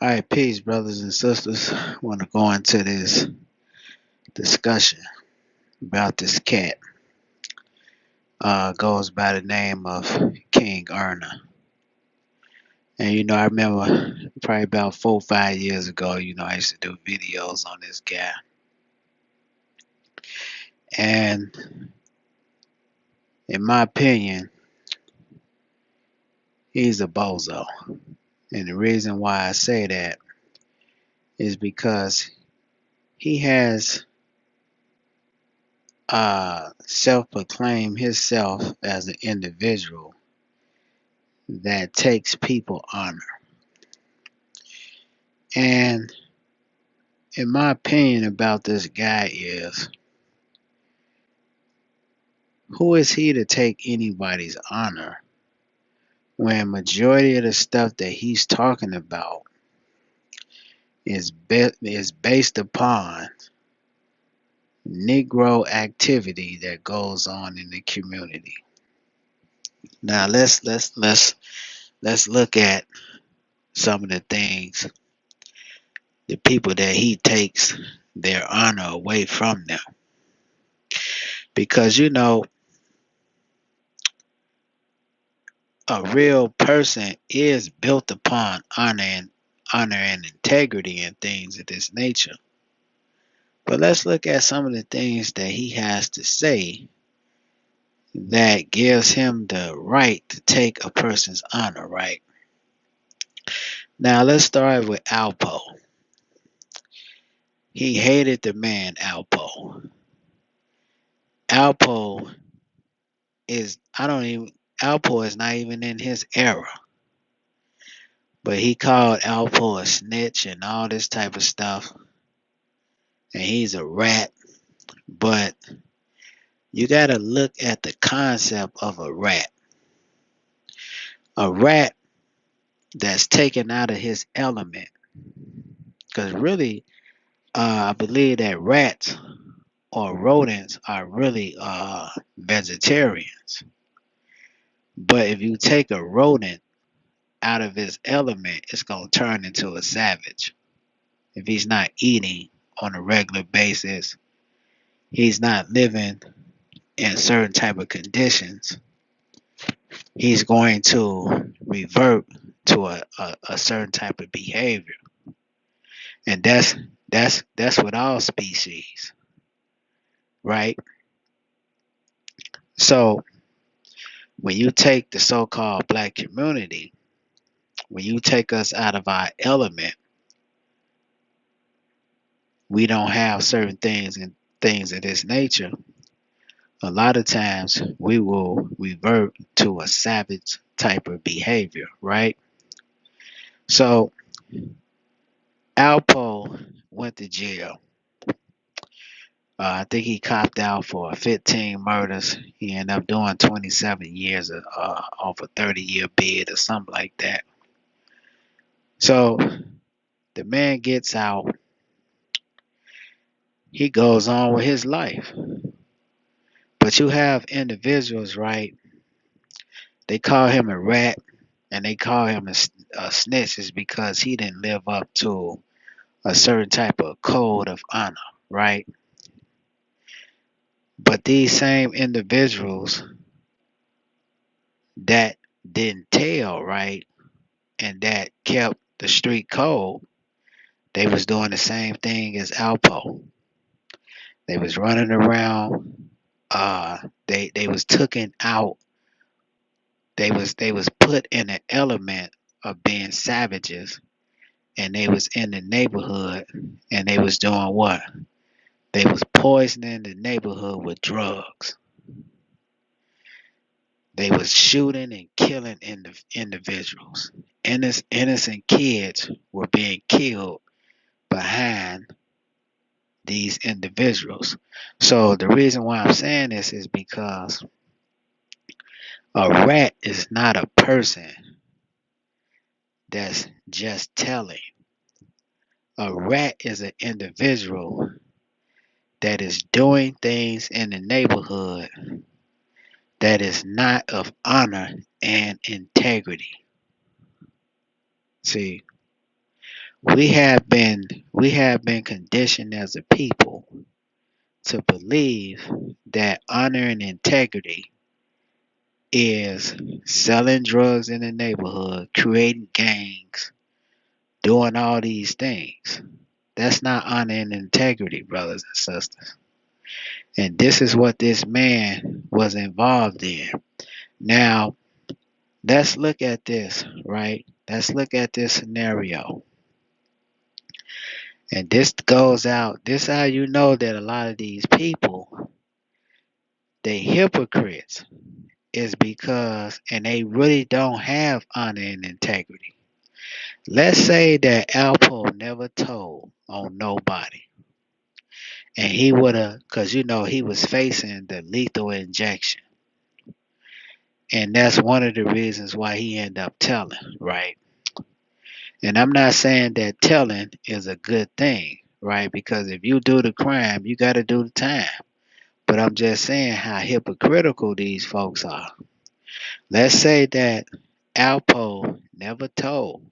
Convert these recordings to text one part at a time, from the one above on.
All right, peace, brothers and sisters. I want to go into this discussion about this cat. Goes by the name of King Erna. And I remember probably about 4 or 5 years ago, I used to do videos on this guy. And in my opinion, he's a bozo. And the reason why I say that is because he has self-proclaimed himself as an individual that takes people honor. And in my opinion about this guy is, who is he to take anybody's honor when majority of the stuff that he's talking about is based upon Negro activity that goes on in the community. Now let's look at some of the things, the people that he takes their honor away from them. Because a real person is built upon honor and integrity and things of this nature. But let's look at some of the things that he has to say that gives him the right to take a person's honor, right? Now let's start with Alpo. He hated the man Alpo. Alpo is I don't even Alpo is not even in his era. But he called Alpo a snitch and all this type of stuff. And he's a rat. But you got to look at the concept of a rat. A rat that's taken out of his element. Because really, I believe that rats or rodents are really vegetarians. But if you take a rodent out of his element, it's going to turn into a savage. If he's not eating on a regular basis, he's not living in certain type of conditions, he's going to revert to a certain type of behavior. And that's with all species, right? So when you take the so-called black community, when you take us out of our element, we don't have certain things and things of this nature. A lot of times we will revert to a savage type of behavior, right? So Alpo went to jail. I think he copped out for 15 murders. He ended up doing 27 years off a 30-year bid or something like that. So the man gets out. He goes on with his life. But you have individuals, right? They call him a rat and they call him a snitch is because he didn't live up to a certain type of code of honor, right? But these same individuals that didn't tell, right, and that kept the street code, they was doing the same thing as Alpo. They was running around. They was taken out. They was put in an element of being savages, and they was in the neighborhood, and they was doing what? They was poisoning the neighborhood with drugs. They was shooting and killing individuals. Innocent kids were being killed behind these individuals. So the reason why I'm saying this is because a rat is not a person that's just telling. A rat is an individual that is doing things in the neighborhood that is not of honor and integrity. See, we have been conditioned as a people to believe that honor and integrity is selling drugs in the neighborhood, creating gangs, doing all these things. That's not honor and integrity, brothers and sisters. And this is what this man was involved in. Now, let's look at this, right? Let's look at this scenario. And this goes out. This how you know that a lot of these people, they hypocrites, is because and they really don't have honor and integrity. Let's say that Alpo never told on nobody. And he would have, because he was facing the lethal injection. And that's one of the reasons why he ended up telling, right? And I'm not saying that telling is a good thing, right? Because if you do the crime, you got to do the time. But I'm just saying how hypocritical these folks are. Let's say that Alpo never told.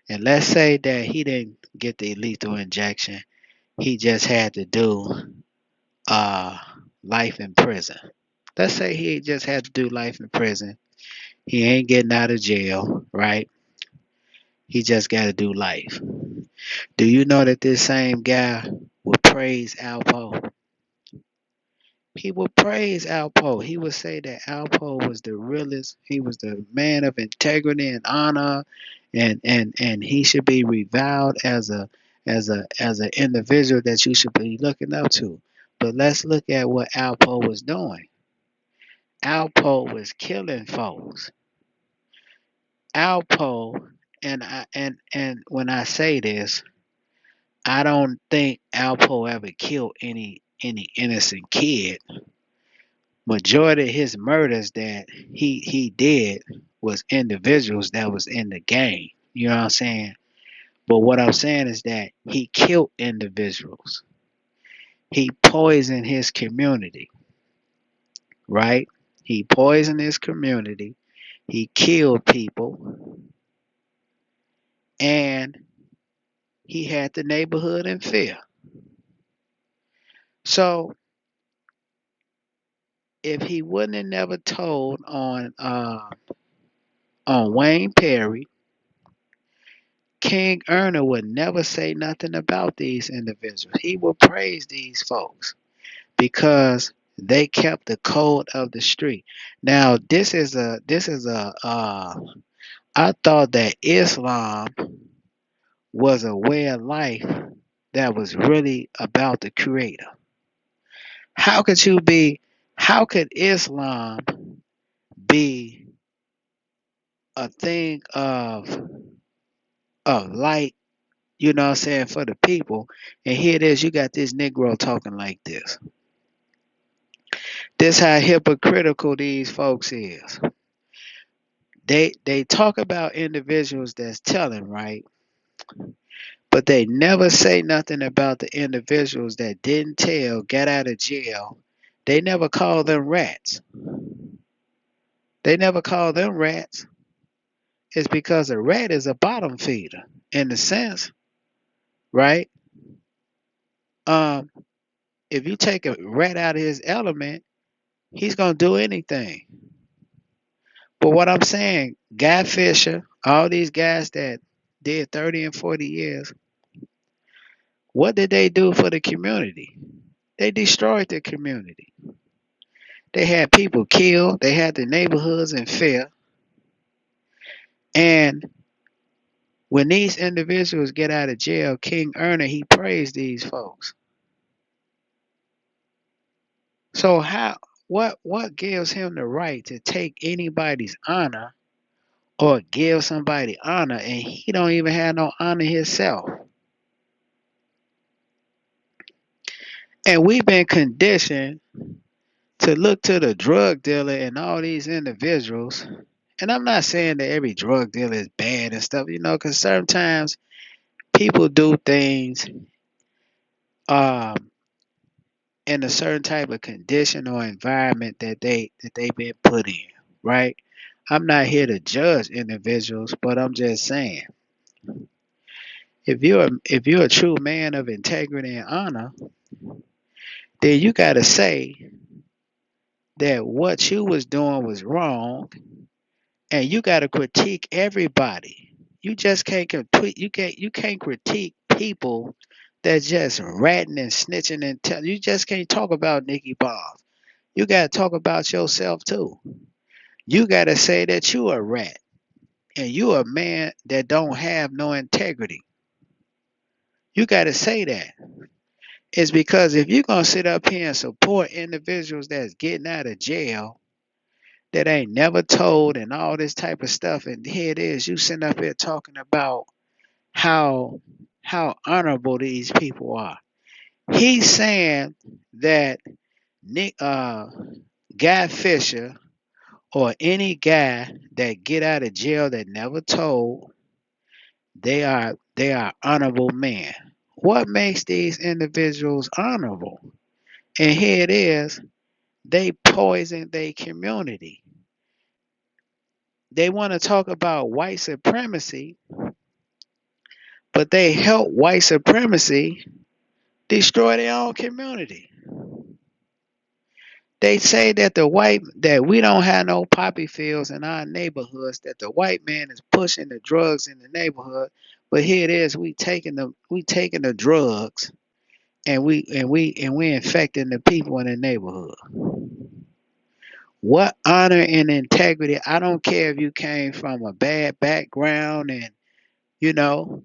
And let's say that he didn't get the lethal injection. He just had to do uh, life in prison. Let's say he just had to do life in prison. He ain't getting out of jail, right? He just got to do life. Do you know that this same guy would praise Alpo? He would praise Alpo. He would say that Alpo was the realest. He was the man of integrity and honor, and he should be reviled as an individual that you should be looking up to. But let's look at what Alpo was doing. Alpo was killing folks. Alpo, and when I say this, I don't think Alpo ever killed any innocent kid. Majority of his murders that he did was individuals that was in the gang. You know what I'm saying? But what I'm saying is that he killed individuals. He poisoned his community, right? He poisoned his community. He killed people, and he had the neighborhood in fear. So if he wouldn't have never told on Wayne Perry, King Erner would never say nothing about these individuals. He would praise these folks because they kept the code of the street. Now, I thought that Islam was a way of life that was really about the creator. How could you be how could Islam be a thing of light, you know what I'm saying, for the people? And here it is, you got this Negro talking like this. This how hypocritical these folks is. They talk about individuals that's telling, right? But they never say nothing about the individuals that didn't tell, got out of jail. They never call them rats. They never call them rats. It's because a rat is a bottom feeder in the sense, right? Um, if you take a rat out of his element, he's gonna do anything. But what I'm saying, Guy Fisher, all these guys that did 30 and 40 years, what did they do for the community? They destroyed the community. They had people killed, they had the neighborhoods in fear. And when these individuals get out of jail, King Erner, he praised these folks. So what gives him the right to take anybody's honor or give somebody honor and he don't even have no honor himself? And we've been conditioned to look to the drug dealer and all these individuals. And I'm not saying that every drug dealer is bad and stuff, because sometimes people do things um, in a certain type of condition or environment that they've been put in, right? I'm not here to judge individuals, but I'm just saying If you're a true man of integrity and honor, then you gotta say that what you was doing was wrong, and you gotta critique everybody. You just can't critique. You can't critique people that just ratting and snitching and tell. You just can't talk about Nikki Bob. You gotta talk about yourself too. You gotta say that you a rat and you a man that don't have no integrity. You gotta say that. It's because if you're gonna sit up here and support individuals that's getting out of jail that ain't never told and all this type of stuff, and here it is, you sitting up here talking about how how honorable these people are. He's saying that Nick Guy Fisher or any guy that get out of jail that never told, they are honorable men. What makes these individuals honorable? And here it is, they poison their community. They want to talk about white supremacy, but they help white supremacy destroy their own community. They say that we don't have no poppy fields in our neighborhoods, that the white man is pushing the drugs in the neighborhood. But here it is, we taking the drugs and we infecting the people in the neighborhood. What honor and integrity? I don't care if you came from a bad background and you know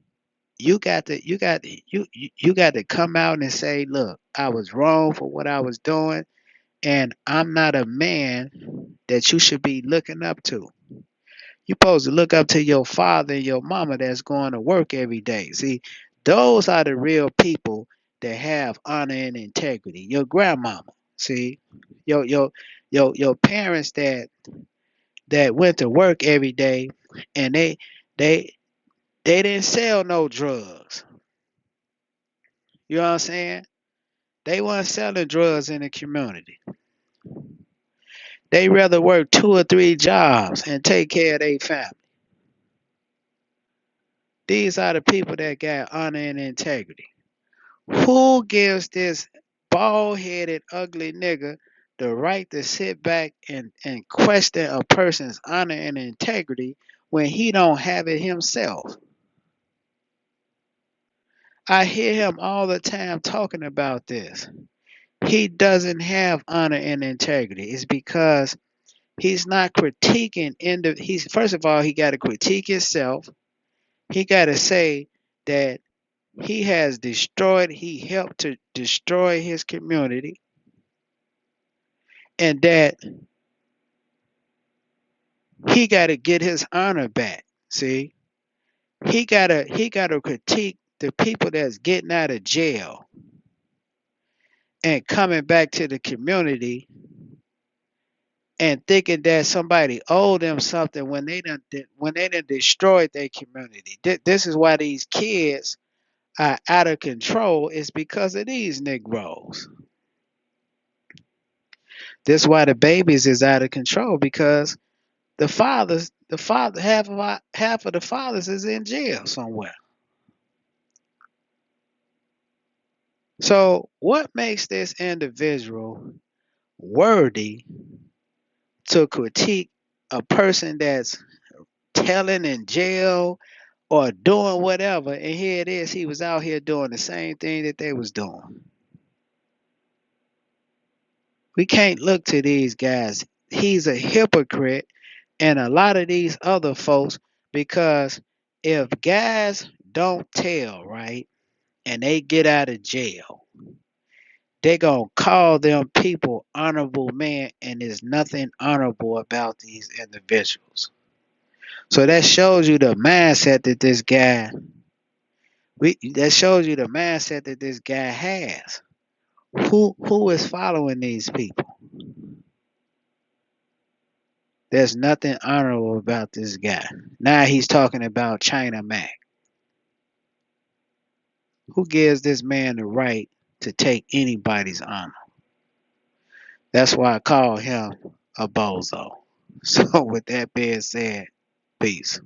you got to come out and say, look, I was wrong for what I was doing, and I'm not a man that you should be looking up to. You're supposed to look up to your father and your mama that's going to work every day. See, those are the real people that have honor and integrity. Your grandmama, see, your parents that went to work every day, and they they didn't sell no drugs. You know what I'm saying? They weren't selling drugs in the community. They rather work 2 or 3 jobs and take care of their family. These are the people that got honor and integrity. Who gives this bald headed, ugly nigga the right to sit back and question a person's honor and integrity when he don't have it himself? I hear him all the time talking about this. He doesn't have honor and integrity. It's because he's not critiquing he's first of all, he got to critique himself. He got to say that he helped to destroy his community, and that he got to get his honor back. See, he got to critique the people that's getting out of jail and coming back to the community and thinking that somebody owed them something when they done destroyed their community. This is why these kids are out of control. Is because of these Negroes. This is why the babies is out of control because half of the fathers is in jail somewhere. So what makes this individual worthy to critique a person that's telling in jail or doing whatever, and here it is, he was out here doing the same thing that they was doing? We can't look to these guys. He's a hypocrite, and a lot of these other folks, because if guys don't tell, right, and they get out of jail, they gonna call them people honorable men, and there's nothing honorable about these individuals. So that shows you the mindset that this guy that shows you the mindset that this guy has. Who is following these people? There's nothing honorable about this guy. Now he's talking about China Mac. Who gives this man the right to take anybody's honor? That's why I call him a bozo. So with that being said, peace.